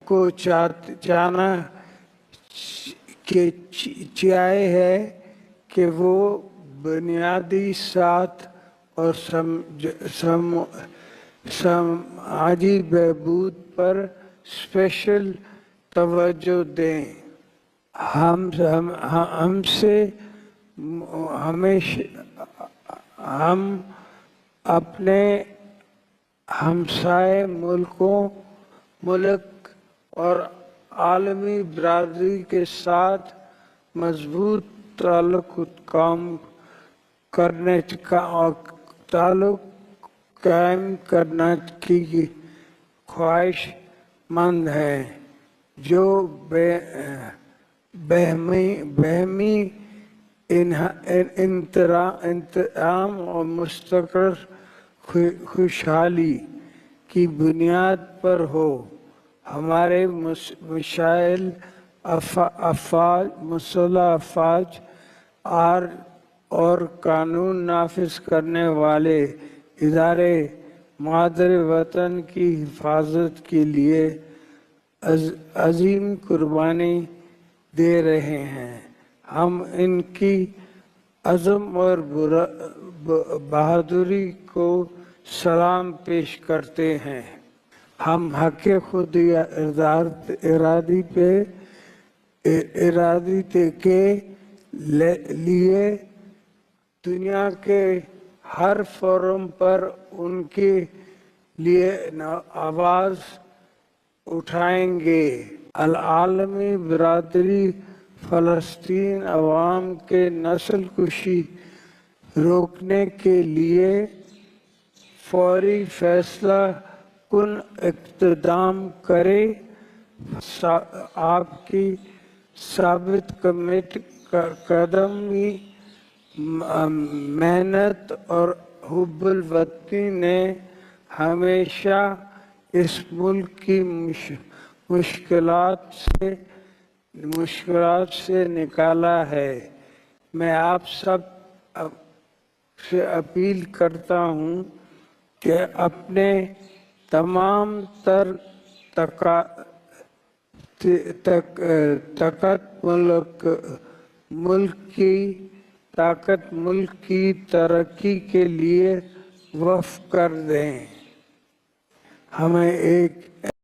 کو جانا چاہیے ہے کہ وہ بنیادی ساتھ اور سماجی بہبود پر اسپیشل توجہ دیں۔ ہم اپنے ہمسائے ملک اور عالمی برادری کے ساتھ مضبوط تعلق قائم کرنے کی خواہش مند ہیں، جو باہمی احترام اور مشترکہ خوشحالی کی بنیاد پر ہو۔ ہمارے مسلح افواج اور قانون نافذ کرنے والے ادارے مادر وطن کی حفاظت کے لیے عظیم قربانی دے رہے ہیں۔ ہم ان کی عزم اور بہادری کو سلام پیش کرتے ہیں۔ ہم حق خود ارادی کے لیے دنیا کے ہر فورم پر ان کے لیے آواز اٹھائیں گے۔ العالمی برادری فلسطین عوام کے نسل کشی روکنے کے لیے فوری فیصلہ کن اقدام کرے۔ آپ کی ثابت قدمی، محنت اور حب الوطنی نے ہمیشہ اس ملک کی مشکلات سے نکالا ہے۔ میں آپ سب سے اپیل کرتا ہوں کہ اپنے تمام تر طاقت ملک کی ترقی کے لیے وقف کر دیں۔ ہمیں ایک